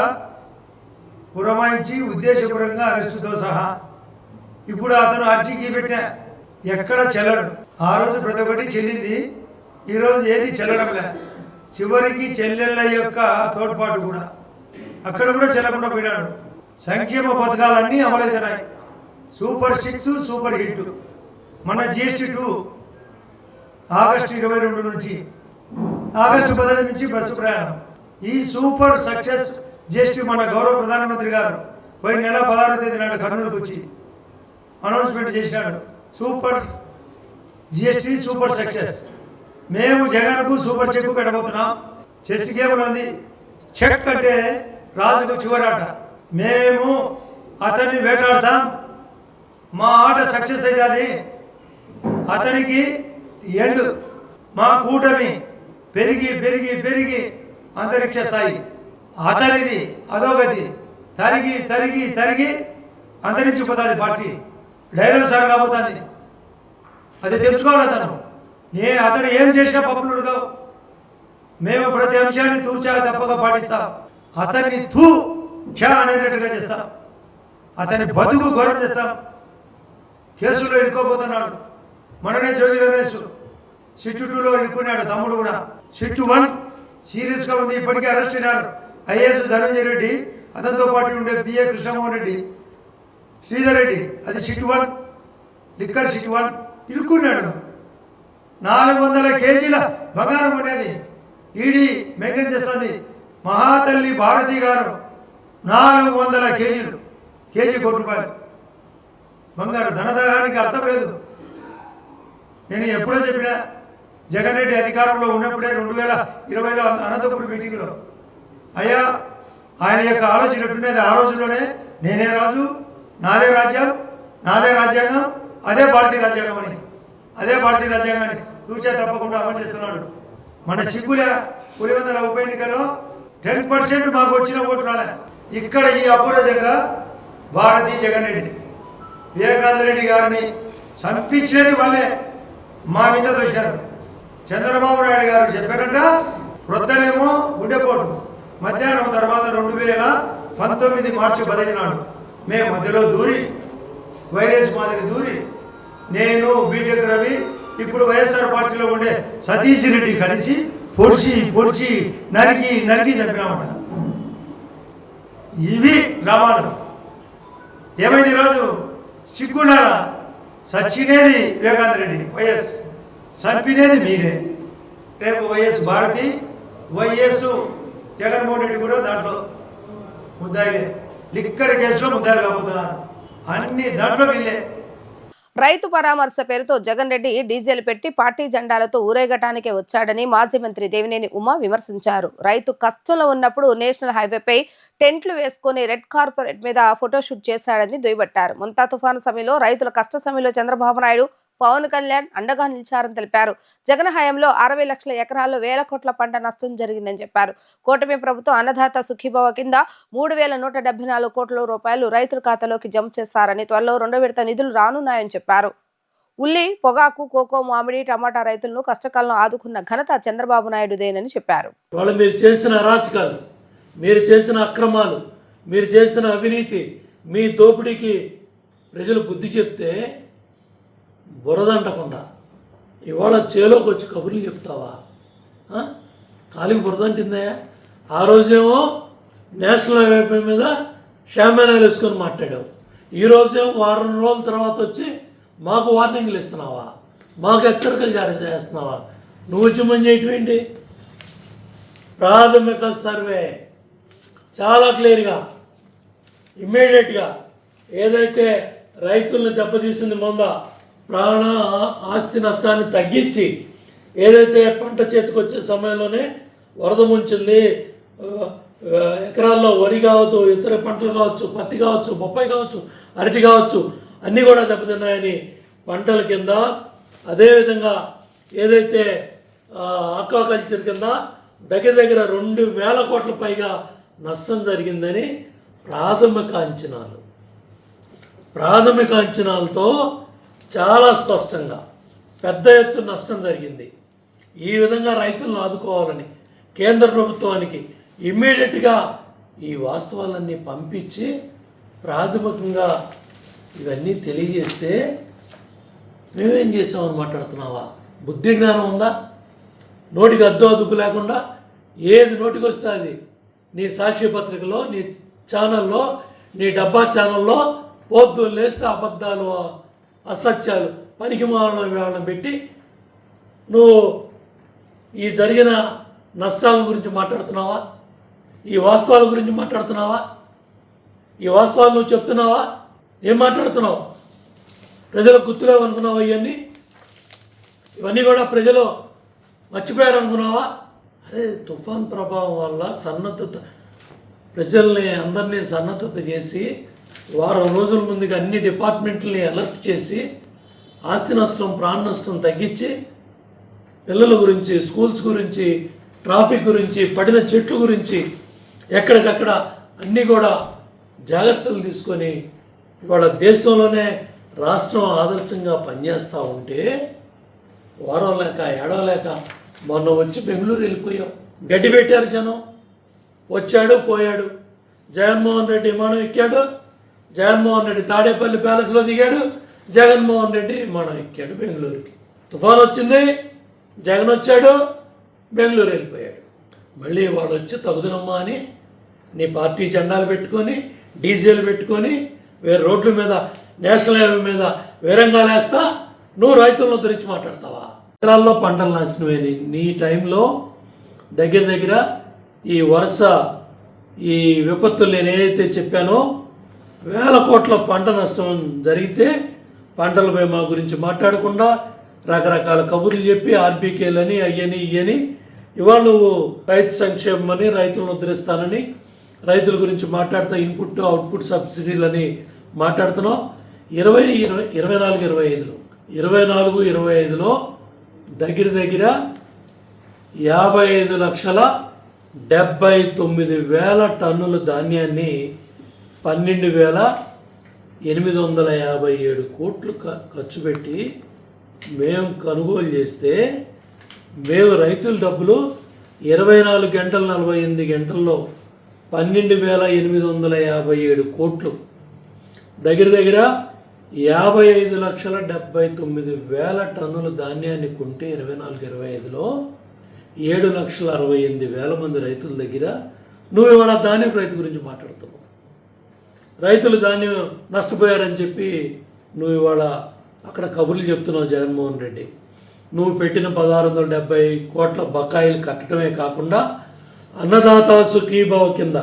పురమాయించి ఉద్దేశపూర్వకంగా అరెస్టుతో సహా ఇప్పుడు అతను అర్జీకి పెట్టా ఎక్కడ చెల్లడు. ఆ రోజు ప్రతి ఒక్కటి చెల్లింది, ఈరోజు ఏది చెల్లడంలే. చివరికి చెల్లెళ్ళ యొక్క తోడ్పాటు కూడా అక్కడ కూడా చెల్లకుండా పోయినాడు. సంక్షేమ పథకాలన్నీ అమలవుతున్నాయి. Super 6 super hit. మన GST 2 ఆగస్టు 22 నుంచి ఆగస్టు 18 నుంచి బస్సు ప్రయాణం. ఈ సూపర్ సక్సెస్ GST మన గౌరవ ప్రధానమంత్రి గారు పోయిన నెల 16వ తేదీ నాడు కర్నూలుకు వచ్చి అనౌన్స్మెంట్ చేసినాడు. Super GST super success. మేము జగన్కు సూపర్ చెక్ పెట్టబోతున్నాం. చెస్ గేమ్ ఉంది. చెక్ అంటే రాజుకు చివరాట. మేము అతన్ని వేటాడతాం, మా ఆట సక్సెస్ అయ్యాలి, అతనికి ఎండు. మా కూటమి పెరిగి పెరిగి పెరిగి అంతరిక్ష స్థాయి, అతనిది అధోగతి, తరిగి తరిగి తరిగి అంతరించిపోతుంది పార్టీ. డైలాగ్ సార్ కాబోతుంది, అది తెలుసుకోవాలి. అతను ఏం చేసినా పప్పులుగా మేము ప్రతి అంశాన్ని తూచా తప్పక పాటిస్తాం. అతన్ని తూ ఖ్యా అనేటట్టుగా చేస్తాం, అతని బతుకు గౌరవం చేస్తాం. కేసులో ఇరుక్కోబోతున్నాడు. మననే జోగి రమేష్ షిఫ్ట్ 2లో ఇరుక్కున్నాడు, తమ్ముడు కూడా. షిఫ్ట్ 1 సీరియస్గా ఉంది, ఇప్పటికే అరెస్ట్ అయినారు. ఐఏఎస్ ధనంజయ రెడ్డి, అతనితో పాటు ఉండే బిఏ కృష్ణమోహన్ రెడ్డి, శ్రీధర్ రెడ్డి, అది షిఫ్ట్ 1 లిక్కర్ షిఫ్ట్ 1 ఇరుక్కున్నాడు. 400 కేజీల బంగారం ఉండేది ఈడీ మెయింటైన్ చేస్తుంది. మహాతల్లి భారతి గారు 400 కేజీలు, కేజీ ₹1 బంగారు. ధనదానికి అర్థం లేదు. నేను ఎప్పుడో చెప్పినా, జగన్ రెడ్డి అధికారంలో ఉన్నప్పుడే 2020లో అనంతపురం మీటింగ్లో, అయ్యా ఆయన యొక్క ఆలోచన ఎట్టుండేది ఆ రోజుల్లోనే, నేనే రాజు, నాదే రాజ్యం, నాదే రాజ్యాంగం, అదే భారతీయ రాజ్యాంగం అని, అదే భారతీయ రాజ్యాంగాన్ని తూచా తప్పకుండా అమలు చేస్తున్నాడు. మన సిగ్గుల పులివెందుల ఉప ఎన్నికలో 10% మాకు వచ్చిన ఓటు రాలే. ఇక్కడ ఈ అపూర్వ దగ్గర భారతీ జగన్ రెడ్డి, వివేకానంద రెడ్డి గారిని చంపించేది వాళ్ళే మా మీద దోశారు. చంద్రబాబు నాయుడు గారు చెప్పారంట, ప్రొద్దనేమో గుండెపోటు, మధ్యాహ్నం తర్వాత 2000 19 మార్చి 15 నాడు మేము మధ్యలో దూరి వైరస్ మాదిరి దూరి నేను బీటెక్ రవి ఇప్పుడు వైఎస్ఆర్ పార్టీలో ఉండే సతీష్ రెడ్డి కలిసి పొడిచి నరికి చంపినామట. ఇవి డ్రామాలు. ఏమైంది ఈరోజు సిగ్గుండాలా? సచ్చినేది వివేకానంద రెడ్డి వైఎస్, చంపినేది మీరే. రేపు వైఎస్ భారతి, వైఎస్ జగన్మోహన్ రెడ్డి కూడా దాంట్లో ముద్దాయిలే. లిక్కర్ కేసులో ముద్దాయిలు కాబోతున్నారు. అన్ని దాంట్లో వీళ్ళే. రైతు పరామర్శ పేరుతో జగన్ రెడ్డి డీజేలు పెట్టి పార్టీ జెండాలతో ఊరేగటానికే వచ్చాడని మాజీ మంత్రి దేవినేని ఉమా విమర్శించారు. రైతు కష్టంలో ఉన్నప్పుడు నేషనల్ హైవేపై టెంట్లు వేసుకుని రెడ్ కార్పెట్ మీద ఫోటోషూట్ చేశాడని దుయ్యబట్టారు. ముంతా తుఫాను సమయంలో రైతుల కష్ట సమయంలో చంద్రబాబు నాయుడు, పవన్ కళ్యాణ్ అండగా నిలిచారని తెలిపారు. జగన్ హయాంలో 60 లక్షల ఎకరాల్లో వేల కోట్ల పంట నష్టం జరిగిందని చెప్పారు. కూటమి ప్రభుత్వం అన్నదాత సుఖీభవ కింద 3,174 కోట్ల రూపాయలు రైతుల ఖాతాలోకి జమ చేస్తారని, త్వరలో 2వ విడత నిధులు రానున్నాయని చెప్పారు. ఉల్లి, పొగాకు, కోకో, మామిడి, టమాటా రైతులను కష్టకాలంలో ఆదుకున్న ఘనత చంద్రబాబు నాయుడుదేనని చెప్పారు. వాళ్ళు మీరు చేసిన అరాచకాలు, మీరు చేసిన అక్రమాలు, మీరు చేసిన అవినీతి, మీ దోపిడీకి ప్రజలు బుద్ధి చెప్తే బురదంటకుండా ఇవాళ చేలోకి వచ్చి కబుర్లు చెప్తావా? కాలికి బురదంటిందయ్యా. ఆ రోజేమో నేషనల్ హైవే మీద షామానాలు వేసుకొని మాట్లాడావు. ఈరోజేమో వారం రోజుల తర్వాత వచ్చి మాకు వార్నింగ్లు ఇస్తున్నావా? మాకు హెచ్చరికలు జారీ చేస్తున్నావా? నువ్వు ఉద్యమం చేయటం ఏంటి? ప్రాథమిక సర్వే చాలా క్లియర్గా ఇమ్మీడియట్గా ఏదైతే రైతులను దెబ్బతీసింది ముందా ప్రాణ ఆస్తి నష్టాన్ని తగ్గించి, ఏదైతే పంట చేతికి వచ్చే సమయంలోనే వరద ముంచింది, ఎకరాల్లో వరి కావచ్చు, ఇతర పంటలు కావచ్చు, పత్తి కావచ్చు, బొప్పాయి కావచ్చు, అరటి కావచ్చు, అన్నీ కూడా దెబ్బతిన్నాయని పంటల కింద, అదేవిధంగా ఏదైతే ఆక్వాకల్చర్ కింద దగ్గర 2,000 కోట్ల పైగా నష్టం జరిగిందని ప్రాథమిక అంచనాలతో చాలా స్పష్టంగా పెద్ద ఎత్తున నష్టం జరిగింది. ఈ విధంగా రైతులను ఆదుకోవాలని కేంద్ర ప్రభుత్వానికి ఇమ్మీడియట్గా ఈ వాస్తవాలన్నీ పంపించి ప్రాథమికంగా ఇవన్నీ తెలియజేస్తే మేమేం చేసామని మాట్లాడుతున్నావా? బుద్ధి జ్ఞానం ఉందా? నోటికి అదుపు లేకుండా ఏది నోటికి వస్తే అది నీ సాక్షి పత్రికలో, నీ ఛానల్లో, నీ డబ్బా ఛానల్లో పొద్దున్న లేస్తే అబద్ధాలు, అసత్యాలు, పనికి మాలను పెట్టి నువ్వు ఈ జరిగిన నష్టాల గురించి మాట్లాడుతున్నావా? ఈ వాస్తవాల గురించి మాట్లాడుతున్నావా? ఈ వాస్తవాలు నువ్వు చెప్తున్నావా? ఏం మాట్లాడుతున్నావు? ప్రజలకు గుర్తులేవు అనుకున్నావా? ఇవన్నీ కూడా ప్రజలు మర్చిపోయారు అనుకున్నావా? అరే తుఫాన్ ప్రభావం వల్ల సన్నద్ధత, ప్రజల్ని అందరినీ సన్నద్ధత చేసి వారం రోజుల ముందుగా అన్ని డిపార్ట్మెంట్లని అలర్ట్ చేసి ఆస్తి నష్టం, ప్రాణ నష్టం తగ్గించి పిల్లల గురించి, స్కూల్స్ గురించి, ట్రాఫిక్ గురించి, పడిన చెట్లు గురించి ఎక్కడికక్కడ అన్నీ కూడా జాగ్రత్తలు తీసుకొని ఇవాళ దేశంలోనే రాష్ట్రం ఆదర్శంగా పనిచేస్తూ ఉంటే వారం లేక ఏడవలేక మొన్న వచ్చి బెంగళూరు వెళ్ళిపోయాం. గడ్డి పెట్టారు జనం, వచ్చాడు పోయాడు. జగన్మోహన్ రెడ్డి విమానం ఎక్కాడు, జగన్మోహన్ రెడ్డి తాడేపల్లి ప్యాలెస్లో దిగాడు, జగన్మోహన్ రెడ్డి విమానం ఎక్కాడు బెంగళూరుకి. తుఫాన్ వచ్చింది, జగన్ వచ్చాడు, బెంగళూరు వెళ్ళిపోయాడు. మళ్ళీ వాడు వచ్చి తగుదనమ్మా అని నీ పార్టీ జెండాలు పెట్టుకొని, డీజేలు పెట్టుకొని, వేరే రోడ్ల మీద, నేషనల్ హైవే మీద వేరంగా వేస్తా నువ్వు రైతులను ఉద్ధరించి మాట్లాడతావా? ఎకరాల్లో పంటలు నాశనమైనవి. నీ టైంలో దగ్గర ఈ వరుస ఈ విపత్తులు నేను ఏదైతే చెప్పానో 1,000 కోట్ల పంట నష్టం జరిగితే పంటల బీమా గురించి మాట్లాడకుండా రకరకాల కబుర్లు చెప్పి ఆర్బీకేలని అయ్యని ఇయ్యని ఇవాళ నువ్వు రైతు సంక్షేమం అని, రైతులను ఉద్ధరిస్తానని, రైతుల గురించి మాట్లాడుతూ ఇన్పుట్ అవుట్పుట్ సబ్సిడీలని మాట్లాడుతున్నావు. 24-25లో దగ్గర 55,79,000 టన్నుల ధాన్యాన్ని 12,857 కోట్లు ఖర్చు పెట్టి మేము కొనుగోలు చేస్తే మేము రైతుల డబ్బులు 24 గంటలు 48 గంటల్లో 12,857 కోట్లు, దగ్గర దగ్గర 55,79,000 టన్నుల ధాన్యాన్ని కొంటే 24-25లో 7,68,000 మంది రైతుల దగ్గర నువ్వు ఇవాళ ధాన్యం రైతు గురించి మాట్లాడుతున్నావు. రైతులు ధాన్యం నష్టపోయారని చెప్పి నువ్వు ఇవాళ అక్కడ కబుర్లు చెప్తున్నావు. జగన్మోహన్ రెడ్డి, నువ్వు పెట్టిన 1,670 కోట్ల బకాయిలు కట్టడమే కాకుండా అన్నదాత సుఖీభావ కింద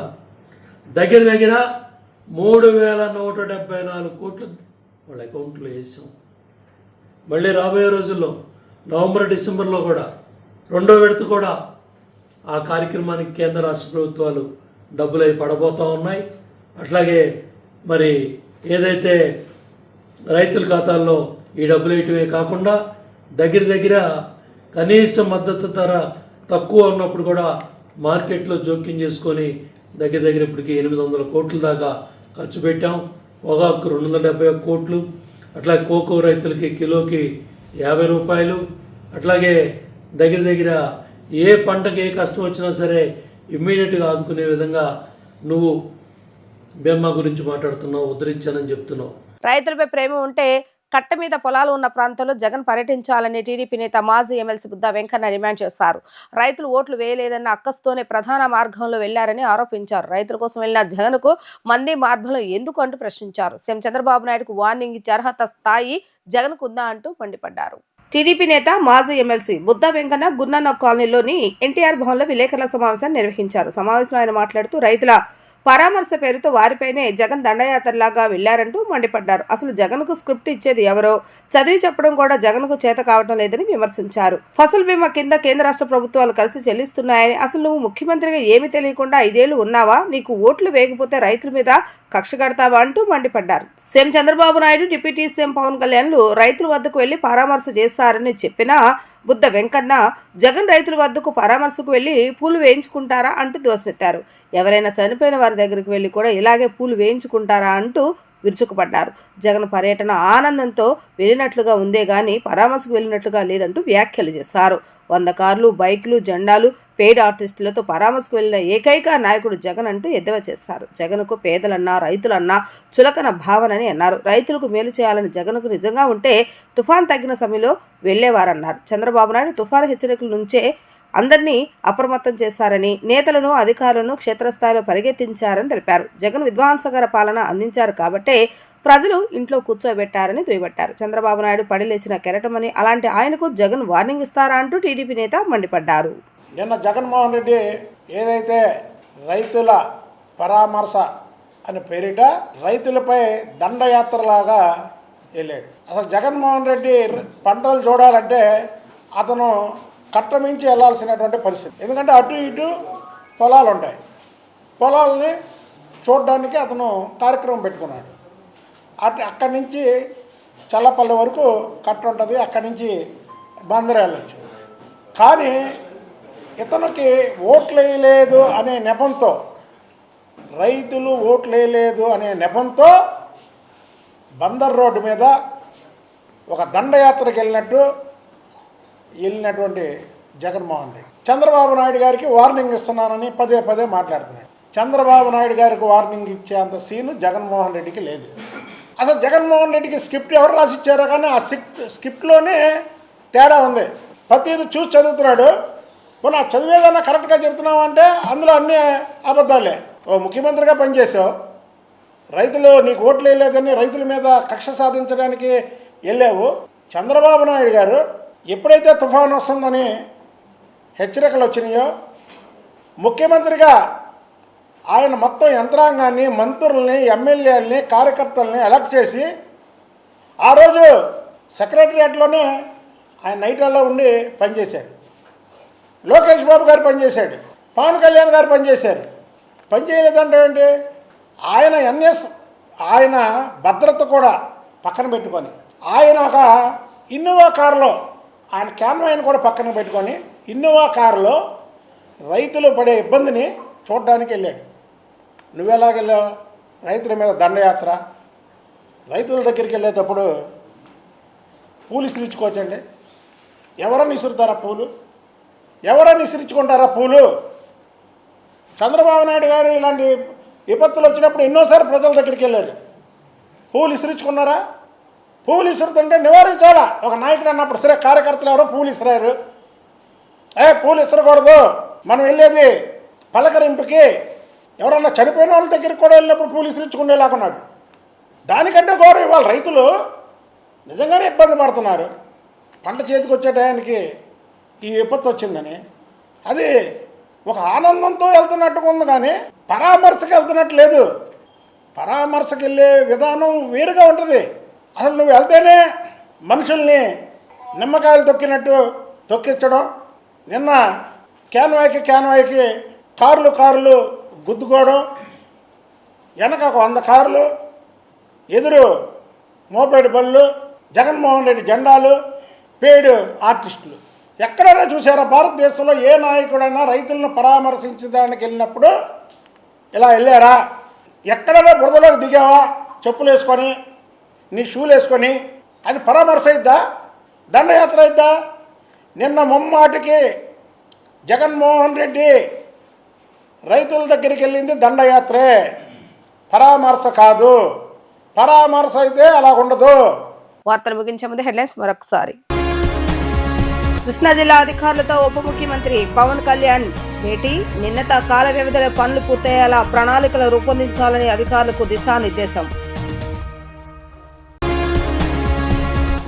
దగ్గర దగ్గర 3,174 కోట్లు వాళ్ళ అకౌంట్లో వేసాం. మళ్ళీ రాబోయే రోజుల్లో నవంబర్ డిసెంబర్లో కూడా రెండో విడత కూడా ఆ కార్యక్రమానికి కేంద్ర రాష్ట్ర ప్రభుత్వాలు డబ్బులు అవి పడబోతూ ఉన్నాయి. అట్లాగే మరి ఏదైతే రైతుల ఖాతాల్లో ఈ డబ్బులు వేయటమే కాకుండా దగ్గర దగ్గర కనీస మద్దతు ధర తక్కువ ఉన్నప్పుడు కూడా మార్కెట్లో జోక్యం చేసుకొని దగ్గర దగ్గర ఇప్పటికి 800 కోట్ల దాకా ఖర్చు పెట్టాం. పొగాకు 271 కోట్లు, అట్లాగే కోకో రైతులకి కిలోకి 50 రూపాయలు, అట్లాగే దగ్గర దగ్గర ఏ పంటకి ఏ కష్టం వచ్చినా సరే ఇమ్మీడియట్గా ఆదుకునే విధంగా నువ్వు బెమ్మ గురించి మాట్లాడుతున్నావు, ఉద్ధరించానని చెప్తున్నావు. రైతులపై ప్రేమ ఉంటే కట్ట మీద పొలాలు ఉన్న ప్రాంతంలో జగన్ పర్యటించాలని టీడీపీ నేత మాజీ ఎమ్మెల్సీ బుద్దా వెంకన్న డిమాండ్ చేశారు. రైతులు ఓట్లు వేయలేదన్న అక్కస్తోనే ప్రధాన మార్గంలో వెళ్లారని ఆరోపించారు. రైతుల కోసం వెళ్లిన జగన్కు మంది మార్గంలో ఎందుకు అంటూ ప్రశ్నించారు. సీఎం చంద్రబాబు నాయుడుకు వార్నింగ్ ఇచ్చే అర్హత స్థాయి జగన్కు ఉందా అంటూ మండిపడ్డారు. టీడీపీ నేత మాజీ ఎమ్మెల్సీ బుద్దా వెంకన్న గున్నన్న కాలనీలోని ఎన్టీఆర్ భవన్లో విలేకరుల సమావేశాన్ని నిర్వహించారు. సమావేశంలో ఆయన మాట్లాడుతూ రైతుల పరామర్శ పేరుతో వారిపైనే జగన్ దండయాత్రలాగా వెళ్లారంటూ మండిపడ్డారు. అసలు జగన్కు స్క్రిప్ట్ ఇచ్చేది ఎవరో, చదివి చెప్పడం కూడా జగన్కు చేత కావటం లేదని విమర్శించారు. ఫసల్ బీమా కింద కేంద్ర రాష్ట్ర ప్రభుత్వాలు కలిసి చెల్లిస్తున్నాయని, అసలు నువ్వు ముఖ్యమంత్రిగా ఏమీ తెలియకుండా 5 ఏళ్లు ఉన్నావా, నీకు ఓట్లు వేయకపోతే రైతుల మీద కక్ష కడతావా అంటూ మండిపడ్డారు. CM Chandrababu Naidu, deputy CM Pawan కళ్యాణ్లు రైతుల వద్దకు వెళ్లి పరామర్శ చేస్తారని చెప్పినా బుద్ద వెంకన్న జగన్ రైతుల వద్దకు పరామర్శకు వెళ్లి పూలు వేయించుకుంటారా అంటూ దోసెత్తారు. ఎవరైనా చనిపోయిన వారి దగ్గరికి వెళ్లి కూడా ఇలాగే పూలు వేయించుకుంటారా అంటూ విరుచుకుపడ్డారు. జగన్ పర్యటన ఆనందంతో వెళ్ళినట్లుగా ఉందే గాని పరామర్శకు వెళ్ళినట్లుగా లేదంటూ వ్యాఖ్యలు చేశారు. 100 కార్లు, బైకులు, జెండాలు, పెయిడ్ ఆర్టిస్టులతో పరామర్శకు వెళ్లిన ఏకైక నాయకుడు జగన్ అంటూ ఎద్దేవా చేస్తారు. జగన్కు పేదలన్నా రైతులన్నా చులకన భావనని అన్నారు. రైతులకు మేలు చేయాలని జగన్కు నిజంగా ఉంటే తుఫాన్ తగ్గిన సమయంలో వెళ్లేవారన్నారు. చంద్రబాబు నాయుడు తుఫాను హెచ్చరికల నుంచే అందరినీ అప్రమత్తం చేశారని, నేతలను అధికారులను క్షేత్రస్థాయిలో పరిగెత్తించారని తెలిపారు. జగన్ విధ్వంసకర పాలన అందించారు కాబట్టే ప్రజలు ఇంట్లో కూర్చోబెట్టారని దుయ్యబట్టారు. చంద్రబాబు నాయుడు పడిలేచిన కెరటమని, అలాంటి ఆయనకు జగన్ వార్నింగ్ ఇస్తారా అంటూ టీడీపీ నేత మండిపడ్డారు. నిన్న జగన్మోహన్ రెడ్డి ఏదైతే రైతుల పరామర్శ అని పేరిట రైతులపై దండయాత్రలాగా వెళ్ళాడు. అసలు జగన్మోహన్ రెడ్డి పంటలు చూడాలంటే అతను కట్టమించి వెళ్ళాల్సినటువంటి పరిస్థితి. ఎందుకంటే అటు ఇటు పొలాలు ఉంటాయి. పొలాలని చూడడానికి అతను కార్యక్రమం పెట్టుకున్నాడు. అక్కడి నుంచి చల్లపల్లి వరకు కట్ట ఉంటుంది, అక్కడి నుంచి బందరు వెళ్ళచ్చు. కానీ ఇతనికి ఓట్లు వేయలేదు అనే నెపంతో, రైతులు ఓట్లు వేయలేదు అనే నెపంతో బందర్ రోడ్డు మీద ఒక దండయాత్రకు వెళ్ళినటువంటి జగన్మోహన్ రెడ్డి చంద్రబాబు నాయుడు గారికి వార్నింగ్ ఇస్తున్నానని పదే మాట్లాడుతున్నాడు. చంద్రబాబు నాయుడు గారికి వార్నింగ్ ఇచ్చే అంత సీను జగన్మోహన్ రెడ్డికి లేదు. అసలు జగన్మోహన్ రెడ్డికి స్క్రిప్ట్ ఎవరు రాసిచ్చారో కానీ ఆ స్క్రిప్ట్లోనే తేడా ఉంది. ప్రతిది చూసి చదువుతున్నాడు. పోనీ చదివేదన్నా కరెక్ట్గా చెప్తున్నావు అంటే అందులో అన్ని అబద్ధాలే. ఓ ముఖ్యమంత్రిగా పనిచేసావు, రైతులు నీకు ఓట్లు వేయలేదని రైతుల మీద కక్ష సాధించడానికి వెళ్ళావు. చంద్రబాబు నాయుడు గారు ఎప్పుడైతే తుఫాను వస్తుందని హెచ్చరికలు వచ్చినాయో ముఖ్యమంత్రిగా ఆయన మొత్తం యంత్రాంగాన్ని, మంత్రుల్ని, ఎమ్మెల్యేలని, కార్యకర్తల్ని ఎలక్ట్ చేసి ఆ రోజు సెక్రటరియట్లోనే ఆయన నైట్లలో ఉండి పనిచేశాడు. లోకేష్ బాబు గారు పనిచేశాడు, పవన్ కళ్యాణ్ గారు పనిచేశారు. పనిచేయలేదంటే ఏంటి? ఆయన భద్రత కూడా పక్కన పెట్టుకొని ఆయన ఒక ఇన్నోవా కారులో ఆయన క్యాన్వాయ్ని కూడా పక్కన పెట్టుకొని ఇన్నోవా కారులో రైతులు పడే ఇబ్బందిని చూడడానికి వెళ్ళాడు. నువ్వెలాగెళ్ళావు? రైతుల మీద దండయాత్ర. రైతుల దగ్గరికి వెళ్ళేటప్పుడు పూలు ఇసిరించుకోవచ్చండి. ఎవరన్నా ఇసురుతారా పూలు? ఎవరన్నా ఇసిరించుకుంటారా పూలు? చంద్రబాబు నాయుడు గారు ఇలాంటి విపత్తులు వచ్చినప్పుడు ఎన్నోసార్లు ప్రజల దగ్గరికి వెళ్ళారు. పూలు ఇసురుచుకున్నారా? పూలు ఇసురుతుంటే నివారించాలా. ఒక నాయకుడు అన్నప్పుడు సరే, కార్యకర్తలు ఎవరో పూలు ఇసిరారు. పూలు ఇసరకూడదు, మనం వెళ్ళేది పలకరింపుకి. ఎవరన్నా చనిపోయిన వాళ్ళ దగ్గరికి కూడా వెళ్ళినప్పుడు పూలు ఇసురించుకునేలాగున్నాడు. దానికంటే గౌరవం ఇవ్వాలి. రైతులు నిజంగానే ఇబ్బంది పడుతున్నారు. పంట చేతికి వచ్చే టయానికి ఈ విపత్తు వచ్చిందని అది ఒక ఆనందంతో వెళ్తున్నట్టుగా ఉంది, కానీ పరామర్శకు వెళ్తున్నట్టు లేదు. పరామర్శకు వెళ్ళే విధానం వేరుగా ఉంటుంది. అసలు నువ్వు వెళ్తేనే మనుషుల్ని నిమ్మకాయలు తొక్కినట్టు తొక్కించడం. నిన్న క్యాన్వాయ్కి కార్లు గుద్దుకోవడం, వెనక 100 కార్లు, ఎదురు మోపేడు బళ్ళు, జగన్మోహన్ రెడ్డి జెండాలు, పేడు ఆర్టిస్టులు. ఎక్కడైనా చూసారా భారతదేశంలో ఏ నాయకుడైనా రైతులను పరామర్శించడానికి వెళ్ళినప్పుడు ఇలా వెళ్ళారా? ఎక్కడైనా బురదలోకి దిగావా చెప్పులు వేసుకొని, నీ షూలు వేసుకొని? అది పరామర్శ అయిద్దా? దండయాత్ర అయిద్దా? నిన్న ముమ్మాటికి జగన్మోహన్ రెడ్డి రైతుల దగ్గరికి వెళ్ళింది దండయాత్రే, పరామర్శ కాదు. పరామర్శ అయితే అలా ఉండదు. వార్తలు ముగించే ముందు హెడ్లైన్స్ మరొకసారి. కృష్ణా జిల్లా అధికారులతో ఉప ముఖ్యమంత్రి పవన్ కళ్యాణ్ భేటీ. నిన్నత కాల వ్యవధిలో పనులు పూర్తయ్యేలా ప్రణాళికలు రూపొందించాలని అధికారులకు దిశానిర్దేశం.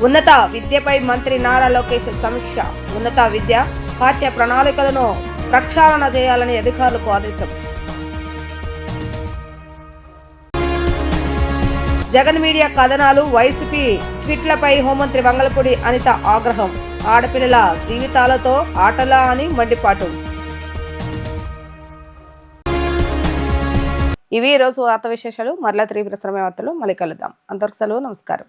ఉన్నత విద్యపై మంత్రి నారా లోకేష్ సమీక్ష. ఉన్నత విద్య పాఠ్య ప్రణాళికలను ప్రక్షాళన చేయాలని అధికారులకు ఆదేశం. జగన్ మీడియా కథనాలు, వైసీపీ ట్వీట్లపై హోంమంత్రి వంగలపూడి అనిత ఆగ్రహం. ఆడపిల్లల జీవితాలతో ఆటలా అని మండిపాటు. ఇవి ఈరోజు వార్తా విశేషాలు. మరలా 3 ప్రసారమే వార్తలు మళ్ళీ కలుద్దాం. అంతవరకు సెలవు, నమస్కారం.